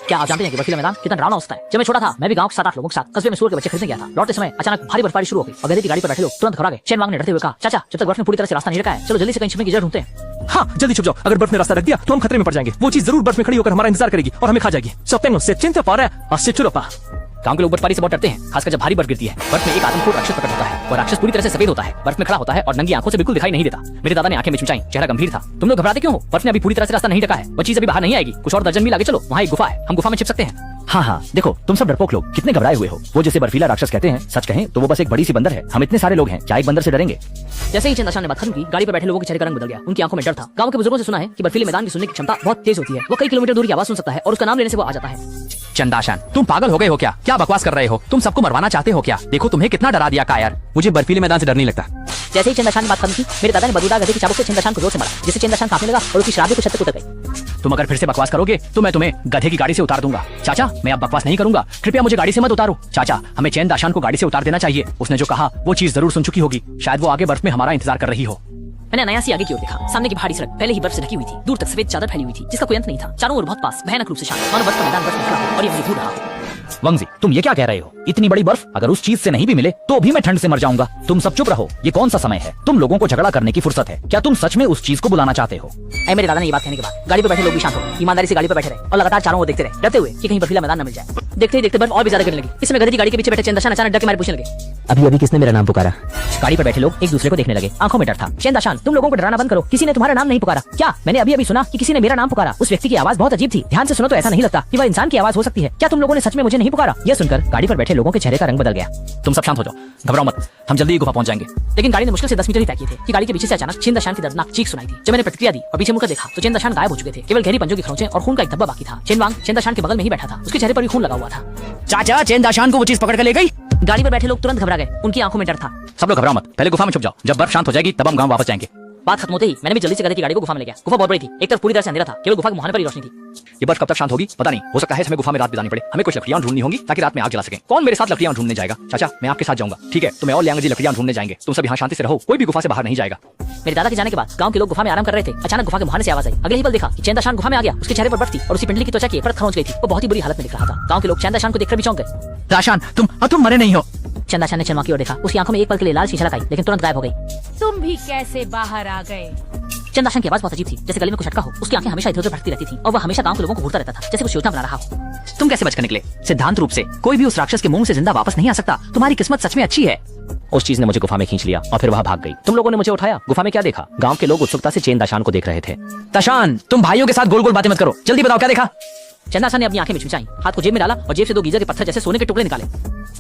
क्या आप जानते हैं कि बर्फीला मैदान कितना डरावना होता है? जब मैं छोटा था मैं भी गांव के 7-8 लोगों के साथ कस्बे में सूअर के बच्चे खरीदने गया था। लौटते समय अचानक भारी बर्फबारी शुरू हो गई और गधे की गाड़ी पर बैठे लोग तुरंत घबरा गए। चैन वांग ने डरते हुए कहा, चाचा जब तक बर्फ में पूरी तरह से रास्ता नहीं रखा है, चलो जल्दी से कहीं छिपने की जगह ढूंढते हैं। हाँ जल्दी छुप जाओ, अगर बर्फ में रास्ता रख दिया तो हम खतरे में पड़ जाएंगे। वो चीज जरूर बर्फ में खड़ी होकर हमारा इंतजार करेगी और हमें खा जाएगी। गांव के लोग बर्फबारी से बहुत डरते हैं, खासकर जब भारी बर्फ गिरती है। बर्फ में एक आदमखोर राक्षस प्रकट होता है और राक्षस पूरी तरह से सफेद होता है, बर्फ में खड़ा होता है और नंगी आंखों से बिल्कुल दिखाई नहीं देता। मेरे दादा ने आंखें मिचमिचाई, चेहरा गंभीर था। तुम लोग घबराते क्यों हो? बर्फ ने अभी पूरी तरह से रास्ता नहीं ढका है, वो चीज अभी बाहर नहीं आएगी। कुछ और दर्जन मील आगे चलो, वहाँ एक गुफा है, हम गुफा में छिप सकते हैं। हाँ, देखो तुम सब डरपोक लोग कितने घबराए हुए हो। वो जैसे बर्फीला राक्षस कहते हैं, सच कहें तो वो बस एक बड़ी सी बंदर है। हम इतने सारे लोग हैं, क्या एक बंदर से डरेंगे? जैसे ही चंदाशान ने बात खत्म की, गाड़ी पर बैठे लोगों के चेहरे का रंग बदल गया। उनकी आंखों में डर था। गांव के बुजुर्गों से सुना है कि बर्फीले मैदान की सुनने की क्षमता बहुत तेज होती है। वो कई किलोमीटर दूर की आवाज सुन सकता है और उसका नाम लेने से वो आ जाता है। चंदाशान, तुम पागल हो गए हो क्या? क्या बकवास कर रहे हो? तुम सबको मरवाना चाहते हो क्या? देखो तुम्हें कितना डरा दिया कायर। मुझे बर्फीले मैदान से डर नहीं लगता। जैसे ही चंदाशान ने बात खत्म की, मेरे दादा ने बदबूदार गधे की चाबुक से चंदाशान को जोर से मारा, जिससे चंदाशान कांपने लगा और उसकी शराब भी कुछ हद तक उतर गई। तुम अगर फिर से बकवास करोगे तो मैं तुम्हें गधे की गाड़ी से उतार दूंगा। चाचा मैं अब बकवास नहीं करूंगा, कृपया मुझे गाड़ी से मत उतारो। चाचा हमें चंदाशान को गाड़ी से उतार देना चाहिए। उसने जो कहा वो चीज जरूर सुन चुकी होगी। शायद वो आगे बर्फ में हमारा इंतजार कर रही हो। मैंने अनायास ही आगे की ओर देखा। सामने की पहाड़ी सड़क पहले ही बर्फ से ढकी हुई थी। दूर तक सफेद चादर फैली हुई थी जिसका कोई अंत नहीं था। चारों ओर बहुत पास भयानक रूप से शांत, मानो बर्फ का मैदान बर्फ में खड़ा हो और ये मुझे घूर रहा हो। वंगजी तुम ये क्या कह रहे हो? इतनी बड़ी बर्फ अगर उस चीज से नहीं भी मिले तो भी मैं ठंड से मर जाऊंगा। तुम सब चुप रहो, ये कौन सा समय है? तुम लोगों को झगड़ा करने की फुर्सत है? क्या तुम सच में उस चीज को बुलाना चाहते हो? मेरे दादा ने ये बात कहने के बाद गाड़ी पर बैठे लोग भी शांत हो गए। ईमानदारी से गाड़ी पर बैठे रहे और लगातार चारों ओर देखते रहे, डरते हुए कि कहीं बर्फीला मैदान न मिल जाए। देखते ही देखते बर्फ और भी ज्यादा गिरने लगी। इसमें गधे की गाड़ी के पीछे बैठे चंदाशान अचानक डर के मारे पूछने लगे, अभी किसने मेरा नाम पुकारा? गाड़ी पर बैठे लोग एक दूसरे को देखने लगे, आंखों में डर था। चंदाशान तुम लोगों को डराना बंद करो, किसी ने तुम्हारा नाम नहीं पुकारा। क्या? मैंने अभी सुना कि किसी ने मेरा नाम पुकारा। उस व्यक्ति की आवाज बहुत अजीब थी। ध्यान से सुनो तो ऐसा नहीं लगता कि वह इंसान की आवाज हो सकती है। क्या तुम लोगों ने सच में मुझे नहीं पुकारा? यह सुनकर गाड़ी पर बैठे लोगों के चेहरे का रंग बदल गया। तुम सब शांत हो जाओ, घबराओ मत, हम जल्दी ही गुफा पहुंच जाएंगे। लेकिन गाड़ी ने मुश्किल से 10 मीटर ही तय किए थे कि गाड़ी के पीछे से अचानक चंदाशान की दर्दनाक चीख सुनाई थी। जब मैंने प्रतिक्रिया दी और पीछे मुड़कर देखा तो चंदाशान गायब हो चुके थे। केवल गहरी पंजों की खरोंचें और खून का एक धब्बा बाकी था। चेन वांग चंदाशान के बगल में ही बैठा था, उसके चेहरे पर भी खून लगा हुआ था। चाचा चंदाशान को वो चीज पकड़ कर ले गई। गाड़ी पर बैठे लोग तुरंत घबरा गए, उनकी आंखों में डर था। सब लोग घबराओ मत, पहले गुफा में छुप जाओ। जब बर्फ शांत हो जाएगी तब हम गांव वापस जाएंगे। बात खत्म होते ही मैंने भी जल्दी से गधे की गाड़ी को गुफा में ले गया। गुफा बहुत बड़ी थी, एक तरफ पूरी तरह से अंधेरा था, केवल गुफा के मुहाने पर ही रोशनी थी। ये बर्फ कब तक शांत होगी पता नहीं, हो सकता है हमें गुफा में रात बितानी पड़े। हमें कुछ लकड़ियां ढूंढनी होंगी ताकि रात में आग जला सकें। कौन मेरे साथ लकड़ियां ढूंढने जाएगा? चाचा मैं आपके साथ जाऊंगा। ठीक है तो मैं और लियांग जी लकड़ियां ढूंढने जाएंगे। तुम सब यहाँ शांति से रहो, कोई भी गुफा से बाहर नहीं जाएगा। मेरे दादा के जाने के बाद गांव के लोग गुफा में आराम कर रहे थे। अचानक गुफा के मुहाने से आवाज आई। अगले ही पल देखा कि चंदाशान गुफा में आ गया। उसके चेहरे पर बर्फ थी और उसकी पिंडली की त्वचा की एक परत खरोंच गई थी। वो बहुत ही बुरी हालत में दिख रहा था। गांव के लोग चंदाशान को देखकर भी चौंक गए। दाशान तुम मरे नहीं हो। चंदाशान ने चंदवा की ओर देखा। उसकी आंखों में एक पल के लिए लाल सी झलक आई लेकिन तुरंत गायब हो गई। तुम भी कैसे बाहर आ गए? चंदाशान की आवाज बहुत अजीब थी, जैसे गले में कुछ अटका हो। उसकी आंखें हमेशा इधर-उधर भटकती रहती थी और वह हमेशा गांव के लोगों को घूरता रहता था जैसे कुछ योजना बना रहा हो। तुम कैसे बचकर निकले? सिद्धांत रूप से कोई भी उस राक्षस के मुंह से जिंदा वापस नहीं आ सकता। तुम्हारी किस्मत सच में अच्छी है। उस चीज ने मुझे गुफा में खींच लिया और फिर वह भाग गई। तुम लोगों ने मुझे उठाया। गुफा में क्या देखा? गांव के लोग उत्सुकता से चंदाशान को देख रहे थे। दाशान तुम भाइयों के साथ गोल गोल बातें मत करो, जल्दी बताओ क्या देखा? चंदाशान ने अपनी आंखें मिचमिचाई, हाथ को जेब में डाला और जेब से 2 गीजर के पत्थर जैसे सोने के टुकड़े निकाले।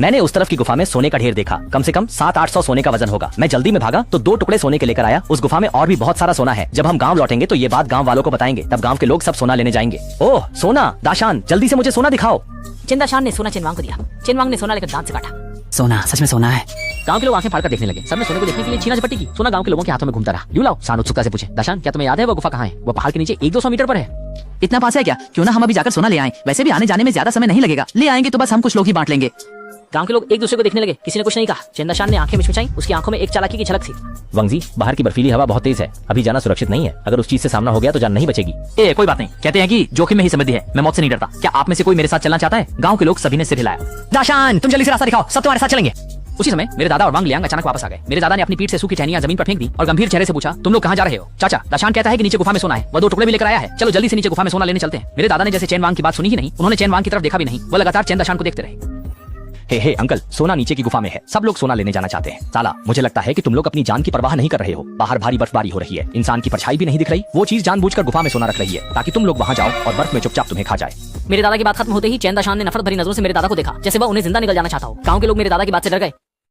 मैंने उस तरफ की गुफा में सोने का ढेर देखा। कम से कम 700-800 सोने का वजन होगा। मैं जल्दी में भागा तो 2 टुकड़े सोने के लेकर आया। उस गुफा में और भी बहुत सारा सोना है। जब हम गांव लौटेंगे तो ये बात गांव वालों को बताएंगे, तब गांव के लोग सब सोना लेने जाएंगे। ओह सोना! दाशान जल्दी से मुझे सोना दिखाओ। चंदाशान ने सोना चेनवांग को दिया। चेनवांग ने सोना लेकर दांत से काटा। सोना, सच में सोना है। गांव के लोग आंखें फाड़कर देखने लगे। सबने सोने को देखने के लिए छीना झपट्टी की। सोना गांव के लोगों के हाथों में घूमता रहा। यूं लाओ, सान उत्सुकता से पूछे, दाशान क्या तुम्हें याद है वो गुफा कहाँ है? वो पहाड़ के नीचे 100-200 मीटर पर है। इतना पास है क्या? क्यों ना हम अभी जाकर सोना ले आएं? वैसे भी आने जाने में ज्यादा समय नहीं लगेगा। ले आएंगे तो बस हम कुछ लोग ही बांट लेंगे। गांव के लोग एक दूसरे को देखने लगे। किसी ने कुछ नहीं कहा। चंदाशान ने आंखें मिचमिचाई। उसकी आंखों में एक चालाकी की झलक थी। वंगजी बाहर की बर्फीली हवा बहुत तेज है, अभी जाना सुरक्षित नहीं है। अगर उस चीज से सामना हो गया तो जान नहीं बचेगी। कोई बात नहीं, कहते हैं कि जोखिम में ही समृद्धि है। मैं मौत से नहीं डरता। क्या आप में से कोई मेरे साथ चलना चाहता है? गांव के लोग सभी ने सिर हिलाया। दाशान तुम जल्दी से रास्ता दिखाओ, सब तुम्हारे साथ चलेंगे। उसी समय मेरे दादा और वांग लियांग अचानक वापस आ गए। मेरे दादा ने अपनी पीठ से सूखी टहनियां जमीन पर फेंक दी और गंभीर चेहरे से पूछा, तुम लोग कहाँ जा रहे हो? चाचा दाशान कहता है कि नीचे गुफा में सोना है, वो 2 टुकड़े भी लेकर आया है। चलो जल्दी से नीचे गुफा में सोना लेने चलते हैं। मेरे दादा ने जैसे चेन वांग की बात सुनी ही नहीं, उन्होंने चेन वांग की तरफ देखा भी नहीं। वो लगातार चंदाशान को देखते रहे। हे अंकल, सोना नीचे की गुफा में है। सब लोग सोना लेने जाना चाहते हैं। साला मुझे लगता है कि तुम लोग अपनी जान की परवाह नहीं कर रहे हो। बाहर भारी बर्फबारी हो रही है, इंसान की परछाई भी नहीं दिख रही। वो चीज जानबूझकर गुफा में सोना रख रही है ताकि तुम लोग वहाँ जाओ और बर्फ में चुपचाप तुम्हें खा जाए। मेरे दादा की बात खत्म होते ही चंदाशान ने नफरत भरी नजरों से मेरे दादा को देखा, जैसे वह उन्हें जिंदा निकल जाना चाहता हो। गांव के लोग मेरे दादा की बात से डर गए।